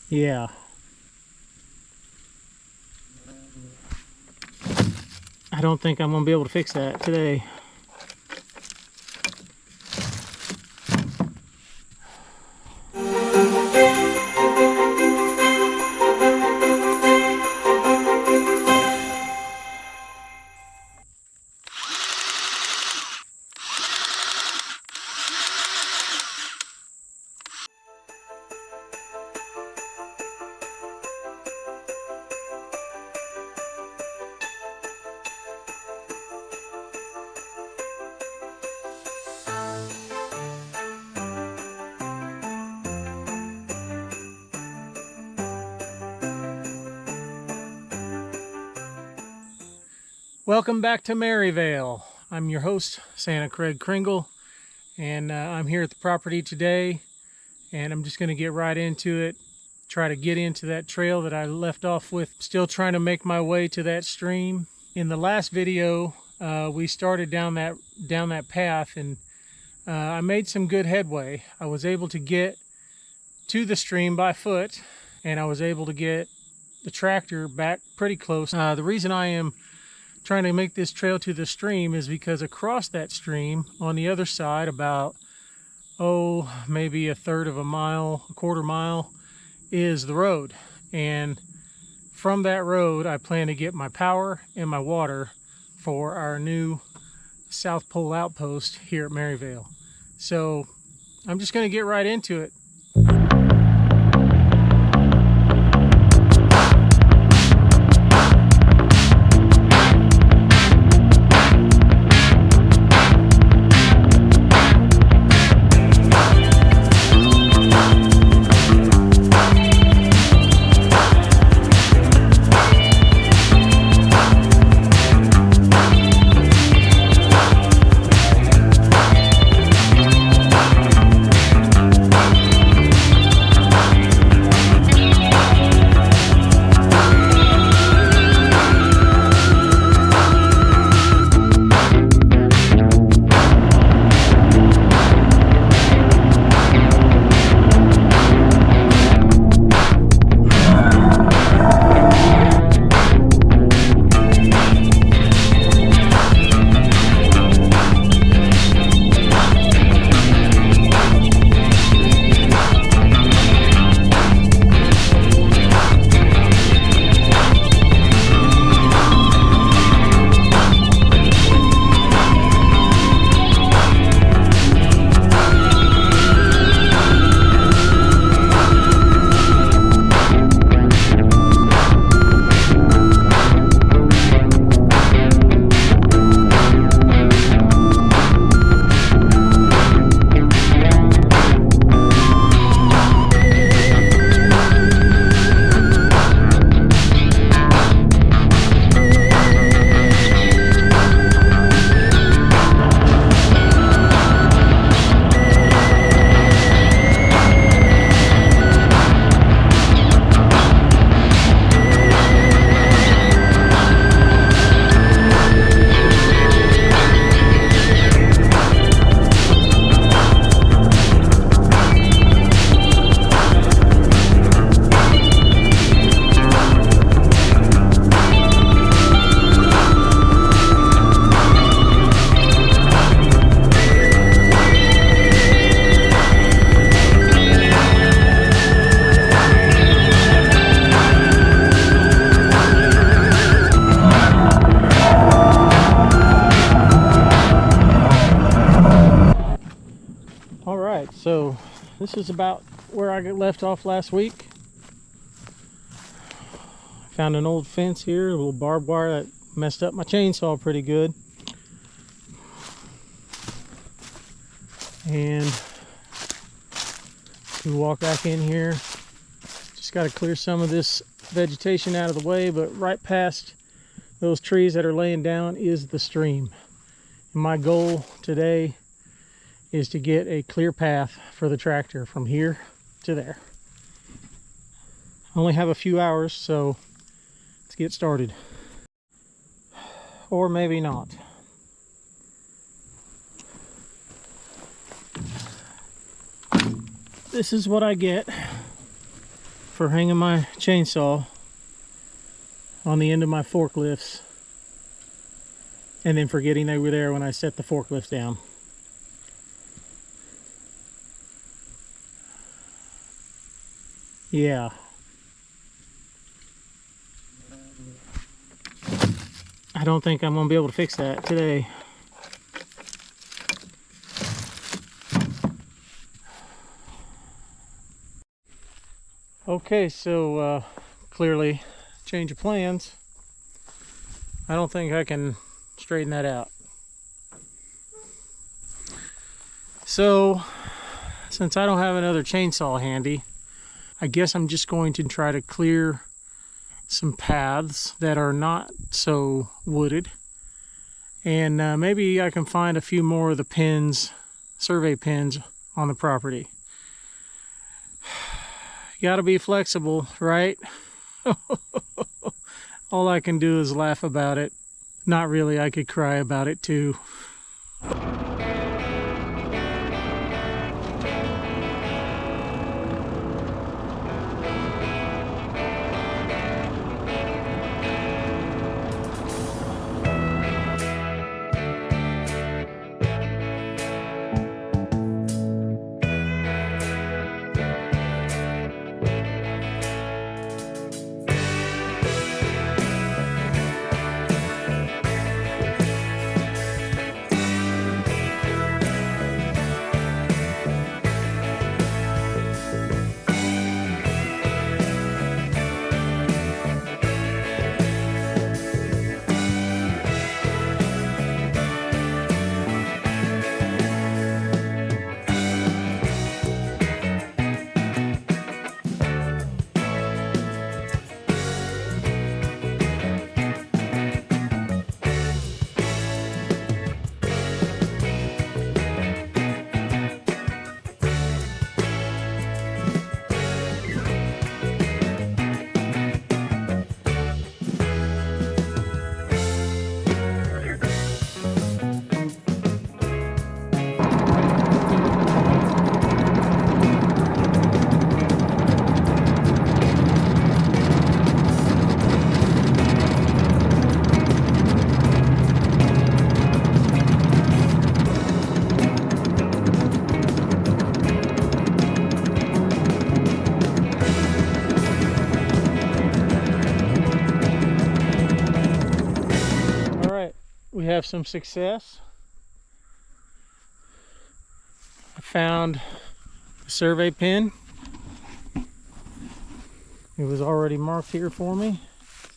Yeah. I don't think I'm gonna be able to fix that today. Welcome back to Merryvale. I'm your host, Craig Cringle, and I'm here at the property today, and I'm just going to get right into it, try to get into that trail that I left off with. Still trying to make my way to that stream. In the last video, we started down that path, and I made some good headway. I was able to get to the stream by foot, and I was able to get the tractor back pretty close. The reason I am trying to make this trail to the stream is because across that stream on the other side, about maybe a third of a mile, a quarter mile, is the road. And from that road I plan to get my power and my water for our new South Pole outpost here at Merryvale. So I'm just going to get right into it. So this is about where I got left off last week. Found an old fence here, a little barbed wire that messed up my chainsaw pretty good. And we walk back in here. Just got to clear some of this vegetation out of the way, but right past those trees that are laying down is the stream. And my goal today is to get a clear path for the tractor from here to there. I only have a few hours, so let's get started. Or maybe not. This is what I get for hanging my chainsaw on the end of my forklifts and then forgetting they were there when I set the forklift down. Yeah. I don't think I'm gonna be able to fix that today. Okay, so clearly change of plans. I don't think I can straighten that out. So since I don't have another chainsaw handy, I guess I'm just going to try to clear some paths that are not so wooded, and maybe I can find a few more of the pins, survey pins on the property. You gotta be flexible, right? All I can do is laugh about it. Not really, I could cry about it too. We have some success. I found a survey pin. It was already marked here for me.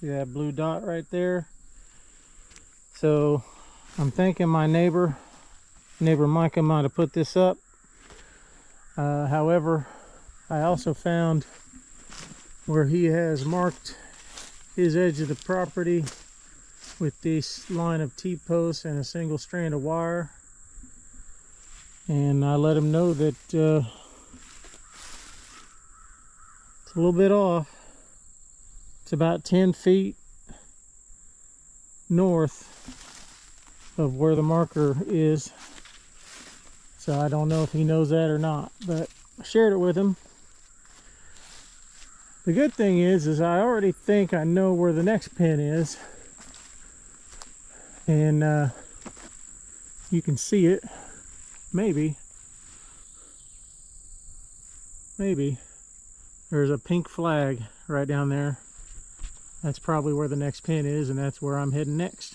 See that blue dot right there? So I'm thinking my neighbor Micah might have put this up. However, I also found where he has marked his edge of the property with this line of T-posts and a single strand of wire, and I let him know that it's a little bit off. It's about 10 feet north of where the marker is, so I don't know if he knows that or not, but I shared it with him. The good thing is I already think I know where the next pin is. And you can see it, maybe there's a pink flag right down there. That's probably where the next pin is, and that's where I'm heading next.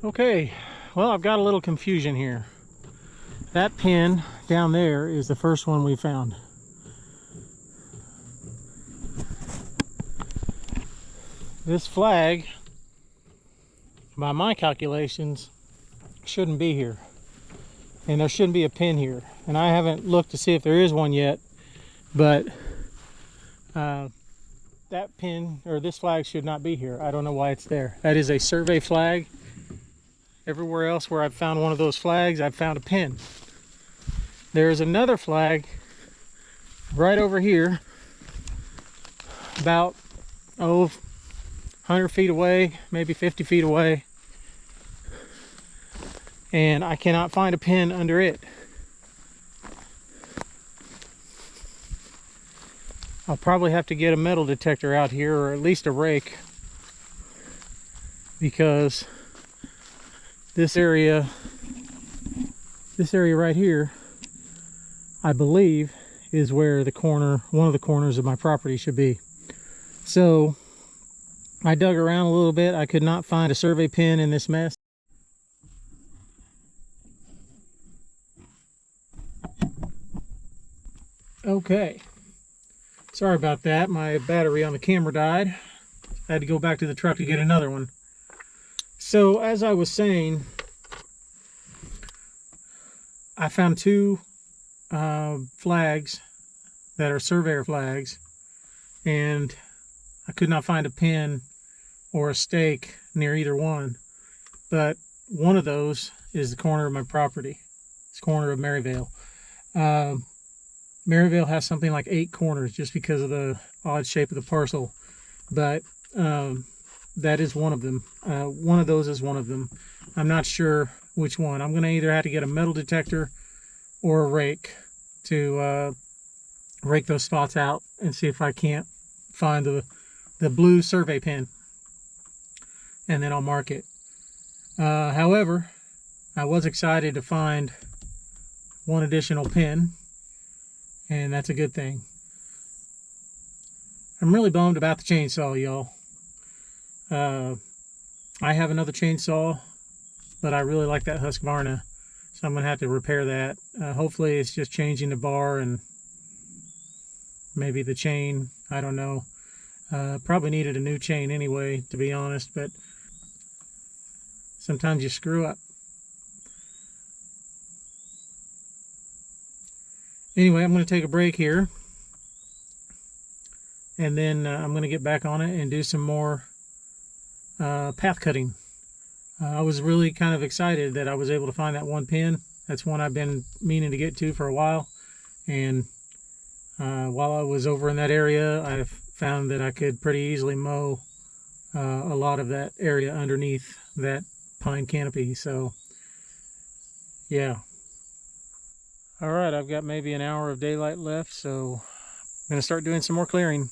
Okay, well, I've got a little confusion here. That pin down there is the first one we found. This flag, by my calculations, shouldn't be here. And there shouldn't be a pin here. And I haven't looked to see if there is one yet, but that pin, or this flag, should not be here. I don't know why it's there. That is a survey flag. Everywhere else where I've found one of those flags, I've found a pin. There's another flag right over here, about 100 feet away, maybe 50 feet away, and I cannot find a pin under it. I'll probably have to get a metal detector out here, or at least a rake, because this area right here, I believe, is where the corner, one of the corners of my property should be. So I dug around a little bit. I could not find a survey pin in this mess. Okay, sorry about that. My battery on the camera died. I had to go back to the truck to get another one. So as I was saying, I found two flags that are surveyor flags, and I could not find a pin or a stake near either one. But one of those is the corner of my property. It's the corner of Merryvale. Merryvale has something like 8 corners just because of the odd shape of the parcel, but that is one of them. One of those is one of them. I'm not sure which one. I'm going to either have to get a metal detector or a rake to rake those spots out and see if I can't find the blue survey pin, and then I'll mark it. However, I was excited to find one additional pin, and that's a good thing. I'm really bummed about the chainsaw, y'all. I have another chainsaw, but I really like that Husqvarna, so I'm going to have to repair that. Hopefully it's just changing the bar and maybe the chain. I don't know. Probably needed a new chain anyway, to be honest, but sometimes you screw up. Anyway, I'm going to take a break here, and then I'm going to get back on it and do some more path cutting. I was really kind of excited that I was able to find that one pin. That's one I've been meaning to get to for a while, and while I was over in that area, I found that I could pretty easily mow a lot of that area underneath that pine canopy. So yeah. All right, I've got maybe an hour of daylight left, so I'm going to start doing some more clearing.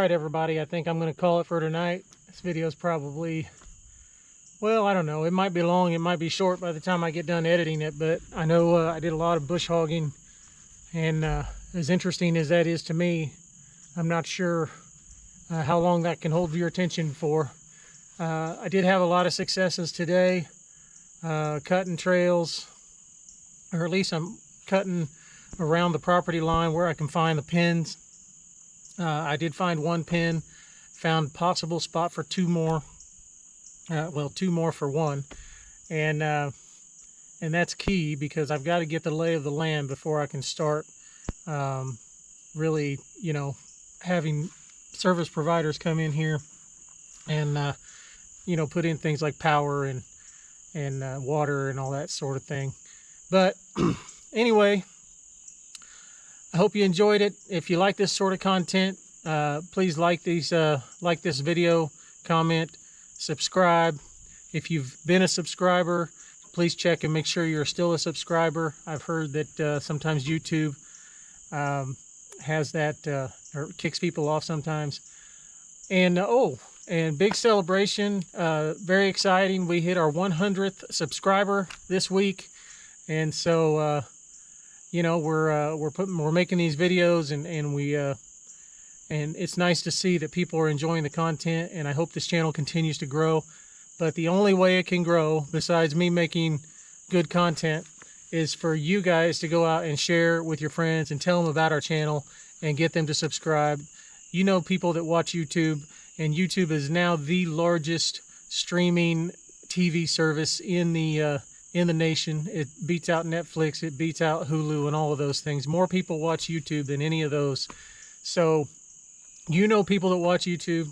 right, everybody, I think I'm going to call it for tonight. This video is probably, well, I don't know. It might be long, it might be short by the time I get done editing it, but I know I did a lot of bush hogging, and as interesting as that is to me, I'm not sure how long that can hold your attention for. I did have a lot of successes today, cutting trails, or at least I'm cutting around the property line where I can find the pins. I did find one pin, found possible spot for two more. Well, two more for one, and that's key because I've got to get the lay of the land before I can start really, having service providers come in here and put in things like power and water and all that sort of thing. But anyway, I hope you enjoyed it. If you like this sort of content, please like this video, comment, subscribe. If you've been a subscriber, please check and make sure you're still a subscriber. I've heard that sometimes YouTube has that or kicks people off sometimes. And and big celebration, very exciting. We hit our 100th subscriber this week, and so we're making these videos, and it's nice to see that people are enjoying the content, and I hope this channel continues to grow. But the only way it can grow, besides me making good content, is for you guys to go out and share with your friends and tell them about our channel and get them to subscribe. You know, people that watch YouTube, and YouTube is now the largest streaming TV service in the nation. It beats out Netflix, it beats out Hulu and all of those things. More people watch YouTube than any of those. So, people that watch YouTube,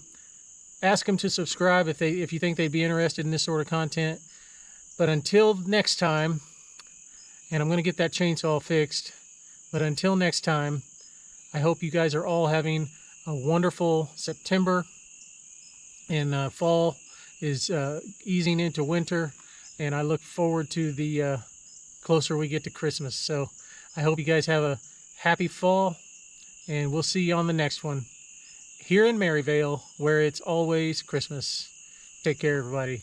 ask them to subscribe if you think they'd be interested in this sort of content. But until next time, and I'm going to get that chainsaw fixed, but until next time, I hope you guys are all having a wonderful September, and fall is easing into winter, and I look forward to the closer we get to Christmas. So I hope you guys have a happy fall, and we'll see you on the next one here in Merryvale, where it's always Christmas. Take care, everybody.